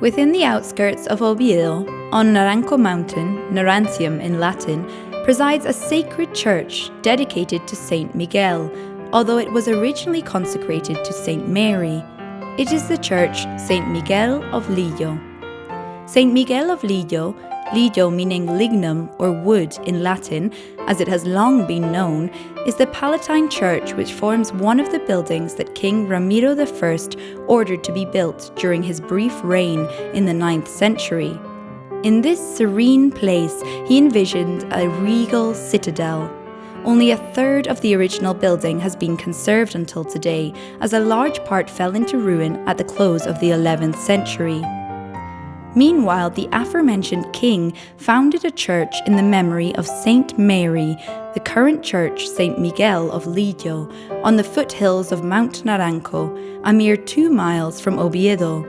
Within the outskirts of Oviedo, on Naranco Mountain, Narantium in Latin, presides a sacred church dedicated to Saint Miguel, although it was originally consecrated to Saint Mary. It is the church Saint Miguel of Lillo. Saint Miguel of Lillo, Lillo meaning lignum or wood in Latin, as it has long been known, is the Palatine church which forms one of the buildings that King Ramiro I ordered to be built during his brief reign in the 9th century. In this serene place, he envisioned a regal citadel. Only a third of the original building has been conserved until today, as a large part fell into ruin at the close of the 11th century. Meanwhile, the aforementioned king founded a church in the memory of Saint Mary, the current church Saint Miguel of Lillo, on the foothills of Mount Naranco, a mere 2 miles from Oviedo.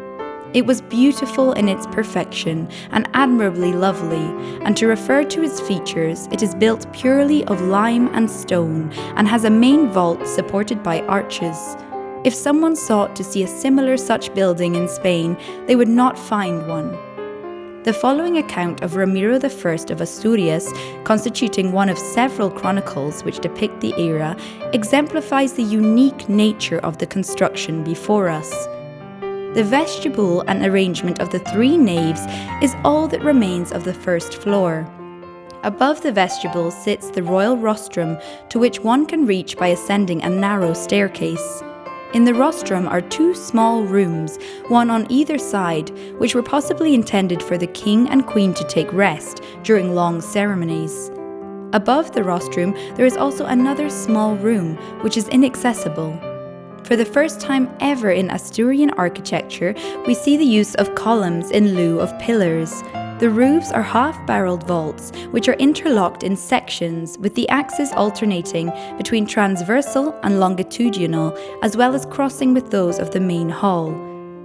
It was beautiful in its perfection and admirably lovely, and to refer to its features, it is built purely of lime and stone and has a main vault supported by arches. If someone sought to see a similar such building in Spain, they would not find one. The following account of Ramiro I of Asturias, constituting one of several chronicles which depict the era, exemplifies the unique nature of the construction before us. The vestibule and arrangement of the 3 naves is all that remains of the first floor. Above the vestibule sits the royal rostrum, to which one can reach by ascending a narrow staircase. In the rostrum are 2 small rooms, one on either side, which were possibly intended for the king and queen to take rest during long ceremonies. Above the rostrum, there is also another small room, which is inaccessible. For the first time ever in Asturian architecture, we see the use of columns in lieu of pillars. The roofs are half-barreled vaults, which are interlocked in sections, with the axes alternating between transversal and longitudinal, as well as crossing with those of the main hall.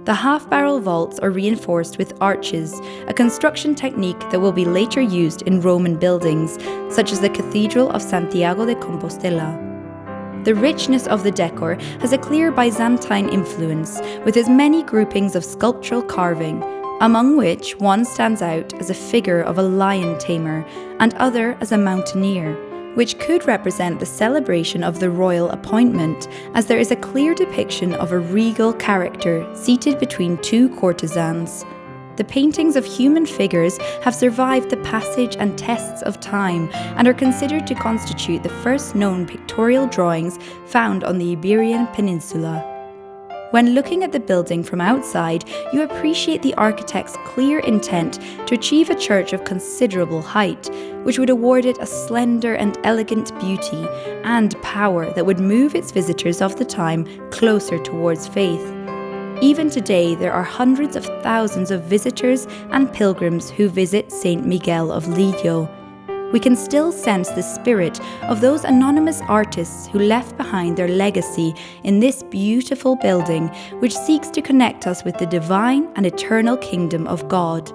The half-barrel vaults are reinforced with arches, a construction technique that will be later used in Roman buildings, such as the Cathedral of Santiago de Compostela. The richness of the decor has a clear Byzantine influence, with as many groupings of sculptural carving, among which one stands out as a figure of a lion tamer and other as a mountaineer, which could represent the celebration of the royal appointment, as there is a clear depiction of a regal character seated between 2 courtesans. The paintings of human figures have survived the passage and tests of time and are considered to constitute the first known pictorial drawings found on the Iberian Peninsula. When looking at the building from outside, you appreciate the architect's clear intent to achieve a church of considerable height, which would award it a slender and elegant beauty and power that would move its visitors of the time closer towards faith. Even today, there are hundreds of thousands of visitors and pilgrims who visit Saint Miguel of Lillo. We can still sense the spirit of those anonymous artists who left behind their legacy in this beautiful building, which seeks to connect us with the divine and eternal kingdom of God.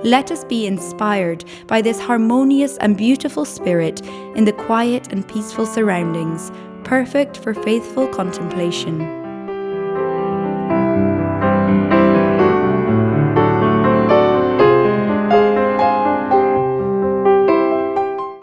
Let us be inspired by this harmonious and beautiful spirit in the quiet and peaceful surroundings, perfect for faithful contemplation.